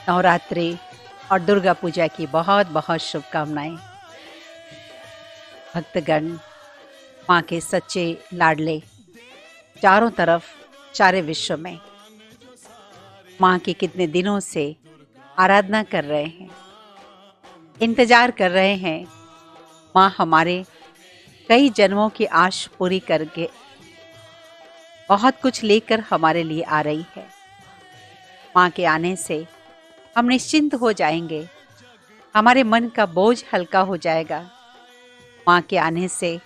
नवरात्रि और दुर्गा पूजा की बहुत बहुत शुभकामनाएं। भक्तगण, माँ के सच्चे लाडले चारों तरफ सारे विश्व में माँ की कितने दिनों से आराधना कर रहे हैं, इंतजार कर रहे हैं। माँ हमारे कई जन्मों की आश पूरी करके बहुत कुछ लेकर हमारे लिए आ रही है। माँ के आने से हम निश्चिंत हो जाएंगे, हमारे मन का बोझ हल्का हो जाएगा। माँ के आने से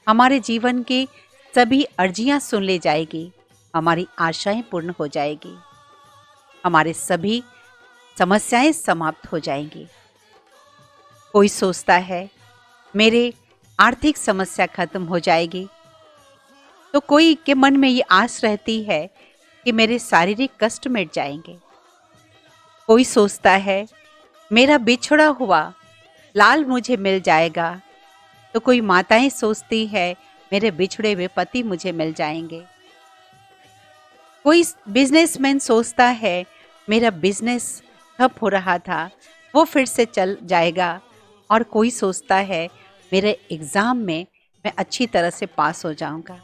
हमारे जीवन की सभी अर्जियां सुन ली जाएगी, हमारी आशाएं पूर्ण हो जाएगी, हमारे सभी समस्याएं समाप्त हो जाएंगी। कोई सोचता है मेरे आर्थिक समस्या खत्म हो जाएगी, तो कोई के मन में ये आस रहती है कि मेरे शारीरिक कष्ट मिट जाएंगे। कोई सोचता है मेरा बिछड़ा हुआ लाल मुझे मिल जाएगा, तो कोई माताएं सोचती है मेरे बिछड़े हुए पति मुझे मिल जाएंगे। कोई बिजनेसमैन सोचता है मेरा बिजनेस ठप हो रहा था वो फिर से चल जाएगा, और कोई सोचता है मेरे एग्जाम में मैं अच्छी तरह से पास हो जाऊंगा।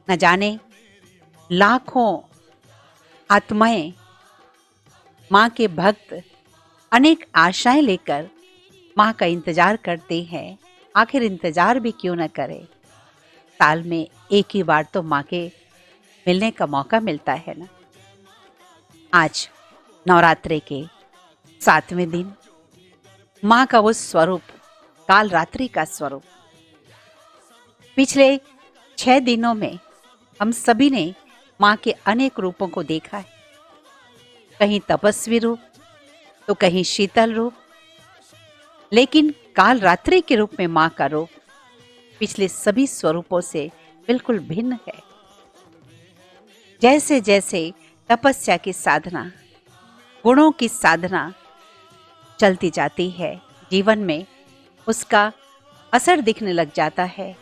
न जाने लाखों आत्माएं, माँ के भक्त अनेक आशाएं लेकर माँ का इंतजार करते हैं। आखिर इंतजार भी क्यों न करे, साल में एक ही बार तो माँ के मिलने का मौका मिलता है ना। आज नवरात्रि के 7वें दिन माँ का वो स्वरूप, काल रात्रि का स्वरूप, पिछले 6 दिनों में हम सभी ने माँ के अनेक रूपों को देखा है। कहीं तपस्वी रूप तो कहीं शीतल रूप, लेकिन काल रात्रि के रूप में माँ का रूप पिछले सभी स्वरूपों से बिल्कुल भिन्न है। जैसे जैसे तपस्या की साधना, गुणों की साधना चलती जाती है, जीवन में उसका असर दिखने लग जाता है,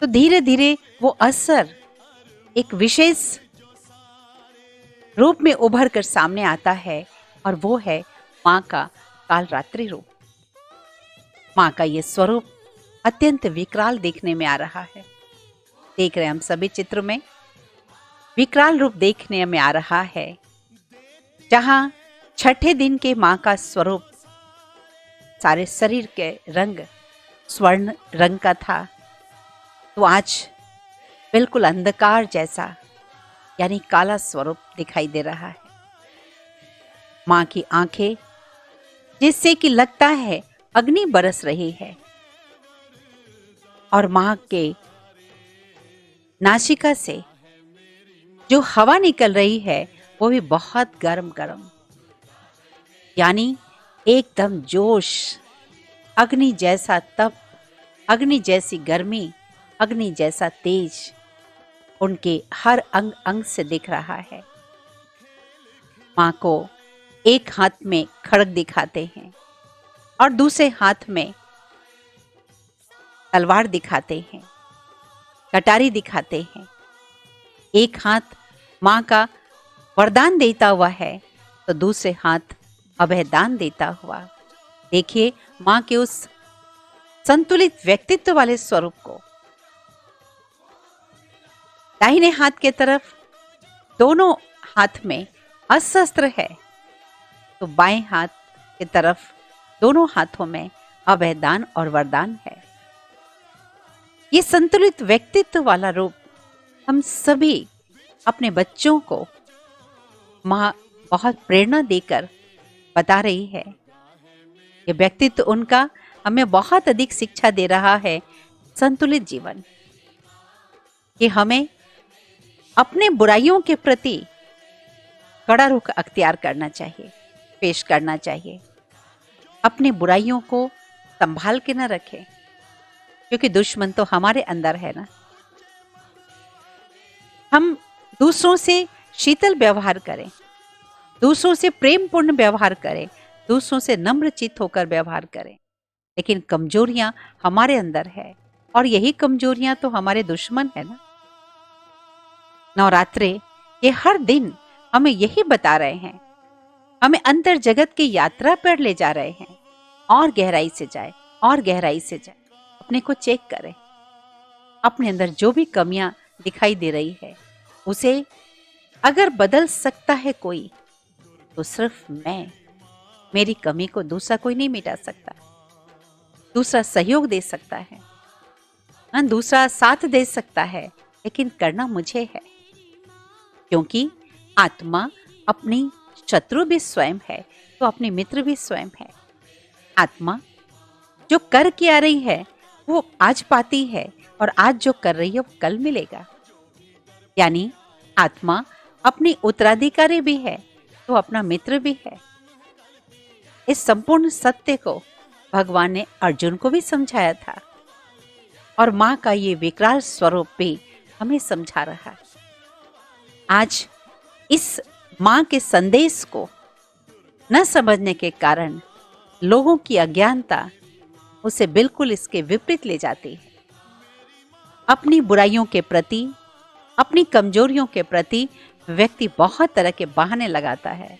तो धीरे धीरे वो असर एक विशेष रूप में उभर कर सामने आता है, और वो है माँ का काल रात्रि रूप। माँ का ये स्वरूप अत्यंत विकराल देखने में आ रहा है। देख रहे हैं हम सभी चित्र में विकराल रूप देखने में आ रहा है। जहां छठे दिन के माँ का स्वरूप सारे शरीर के रंग स्वर्ण रंग का था, तो आज बिल्कुल अंधकार जैसा यानी काला स्वरूप दिखाई दे रहा है। माँ की आंखें जिससे कि लगता है अग्नि बरस रही है, और माँ के नासिका से जो हवा निकल रही है वो भी बहुत गर्म गर्म, यानी एकदम जोश, अग्नि जैसा तप, अग्नि जैसी गर्मी, अग्नि जैसा तेज उनके हर अंग अंग से दिख रहा है। माँ को एक हाथ में खड्ग दिखाते हैं और दूसरे हाथ में तलवार दिखाते हैं, कटारी दिखाते हैं। एक हाथ माँ का वरदान देता हुआ है, तो दूसरे हाथ अभयदान देता हुआ। देखिए माँ के उस संतुलित व्यक्तित्व वाले स्वरूप को। दाहिने हाथ के तरफ दोनों हाथ में अस्त्र है, तो बाएं हाथ की तरफ दोनों हाथों में अभयदान और वरदान है। ये संतुलित व्यक्तित्व वाला रूप हम सभी अपने बच्चों को माँ बहुत प्रेरणा देकर बता रही है। ये व्यक्तित्व उनका हमें बहुत अधिक शिक्षा दे रहा है संतुलित जीवन, कि हमें अपने बुराइयों के प्रति कड़ा रुख अख्तियार करना चाहिए, पेश करना चाहिए। अपनी बुराइयों को संभाल के न रखें, क्योंकि दुश्मन तो हमारे अंदर है ना। हम दूसरों से शीतल व्यवहार करें, दूसरों से प्रेमपूर्ण व्यवहार करें, दूसरों से नम्रचित्त होकर व्यवहार करें, लेकिन कमजोरियां हमारे अंदर है, और यही कमजोरियां तो हमारे दुश्मन है ना। नवरात्रे ये हर दिन हमें यही बता रहे हैं हमें अंतर जगत की यात्रा पर ले जा रहे हैं। और गहराई से जाए, और गहराई से जाए, अपने को चेक करें। अपने अंदर जो भी कमियां दिखाई दे रही है, उसे अगर बदल सकता है कोई, तो सिर्फ मैं। मेरी कमी को दूसरा कोई नहीं मिटा सकता। दूसरा सहयोग दे सकता है, हाँ, दूसरा साथ दे सकता है, लेकिन करना मुझे है। क्योंकि आत्मा अपनी शत्रु भी स्वयं है, तो अपने मित्र भी स्वयं है। आत्मा जो कर के आ रही है वो आज पाती है, और आज जो कर रही है वो कल मिलेगा। यानी आत्मा अपनी उत्तराधिकारी भी है, तो अपना मित्र भी है। इस संपूर्ण सत्य को भगवान ने अर्जुन को भी समझाया था, और मां का ये विकराल स्वरूप भी हमें समझा रहा है। आज इस मां के संदेश को न समझने के कारण लोगों की अज्ञानता उसे बिल्कुल इसके विपरीत ले जाती है। अपनी बुराइयों के प्रति, अपनी कमजोरियों के प्रति व्यक्ति बहुत तरह के बहाने लगाता है,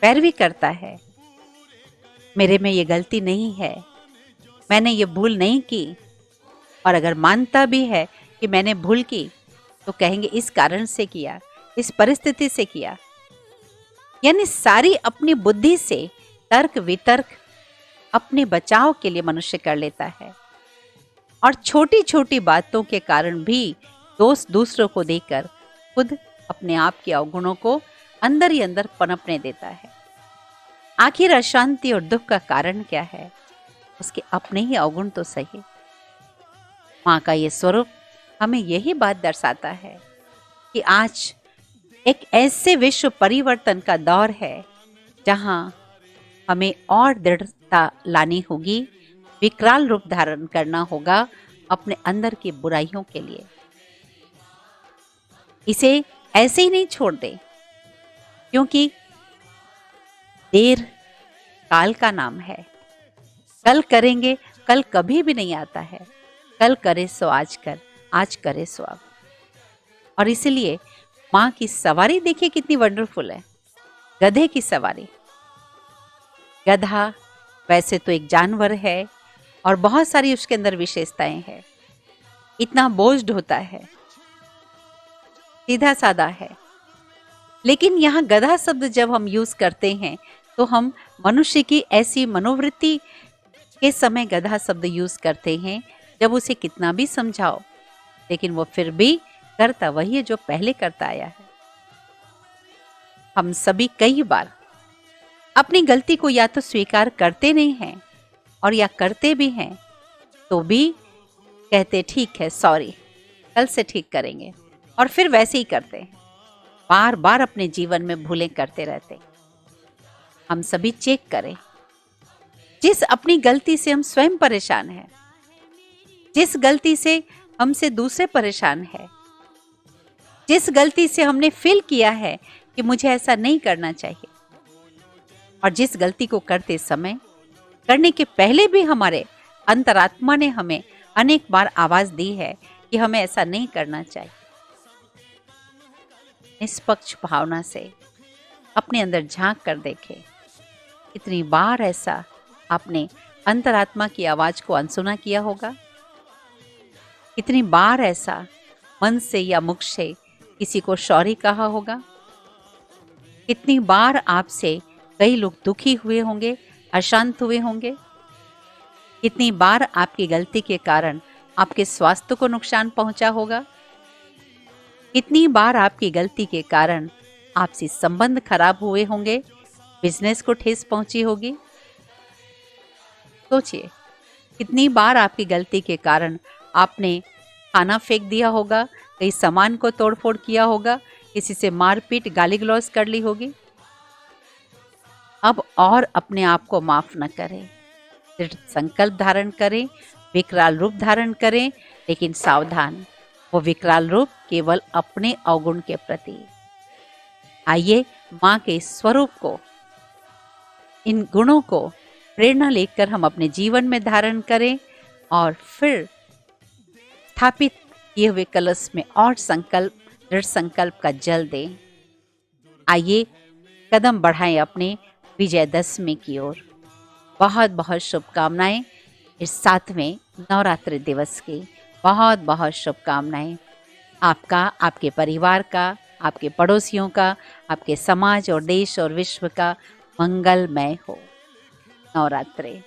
पैरवी करता है। मेरे में ये गलती नहीं है, मैंने ये भूल नहीं की। और अगर मानता भी है कि मैंने भूल की, तो कहेंगे इस कारण से किया, इस परिस्थिति से किया। यानी सारी अपनी बुद्धि से तर्क वितर्क अपने बचाव के लिए मनुष्य कर लेता है, और छोटी छोटी बातों के कारण भी दोष दूसरों को देकर खुद अपने आप के अवगुणों को अंदर ही अंदर पनपने देता है। आखिर अशांति और दुख का कारण क्या है? उसके अपने ही अवगुण तो सही। मां का ये स्वरूप हमें यही बात दर्शाता है कि आज एक ऐसे विश्व परिवर्तन का दौर है जहां हमें और दृढ़ता लानी होगी, विकराल रूप धारण करना होगा अपने अंदर की बुराइयों के लिए। इसे ऐसे ही नहीं छोड़ दे, क्योंकि देर काल का नाम है। कल करेंगे, कल कभी भी नहीं आता है। कल करे सो आज कर, आज करे सो अब। और इसलिए मां की सवारी देखिए कितनी वंडरफुल है। गधे की सवारी। गधा वैसे तो एक जानवर है और बहुत सारी उसके अंदर विशेषताएं हैं। इतना बोझ होता है, सीधा साधा है। लेकिन यहाँ गधा शब्द जब हम यूज करते हैं तो हम मनुष्य की ऐसी मनोवृत्ति के समय गधा शब्द यूज करते हैं जब उसे कितना भी समझाओ, लेकिन वो फिर भी करता वही है जो पहले करता आया है। हम सभी कई बार अपनी गलती को या तो स्वीकार करते नहीं हैं, और या करते भी हैं तो भी कहते ठीक है, सॉरी, कल से ठीक करेंगे, और फिर वैसे ही करते हैं। बार बार अपने जीवन में भूलें करते रहते। हम सभी चेक करें, जिस अपनी गलती से हम स्वयं परेशान हैं, जिस गलती से हमसे दूसरे परेशान हैं, जिस गलती से हमने फील किया है कि मुझे ऐसा नहीं करना चाहिए, और जिस गलती को करते समय, करने के पहले भी हमारे अंतरात्मा ने हमें अनेक बार आवाज दी है कि हमें ऐसा नहीं करना चाहिए। निष्पक्ष भावना से अपने अंदर झांक कर देखें, कितनी बार ऐसा आपने अंतरात्मा की आवाज को अनसुना किया होगा। कितनी बार ऐसा मन से या मुख से किसी को सॉरी कहा होगा। कितनी बार आपसे कई लोग दुखी हुए होंगे, अशांत हुए होंगे। कितनी बार आपकी गलती के कारण आपके स्वास्थ्य को नुकसान पहुंचा होगा। कितनी बार आपकी गलती के कारण आपसी संबंध खराब हुए होंगे, बिजनेस को ठेस पहुंची होगी। सोचिए, कितनी बार आपकी गलती के कारण आपने खाना फेंक दिया होगा, कहीं सामान को तोड़फोड़ किया होगा, किसी से मारपीट गाली गलौज कर ली होगी। अब और अपने आप को माफ न करें, दृढ़ संकल्प धारण करें, विकराल रूप धारण करें, लेकिन सावधान, वो विकराल रूप केवल अपने अवगुण के प्रति। आइए मां के स्वरूप को, इन गुणों को प्रेरणा लेकर हम अपने जीवन में धारण करें, और फिर स्थापित किए हुए कलश में और संकल्प, दृढ़ संकल्प का जल दें। आइए कदम बढ़ाएं अपने विजयदशमी की ओर बहुत बहुत शुभकामनाएं। इस 7वें नवरात्रि दिवस की बहुत बहुत शुभकामनाएं आपका, आपके परिवार का, आपके पड़ोसियों का, आपके समाज और देश और विश्व का मंगलमय हो। नवरात्रि।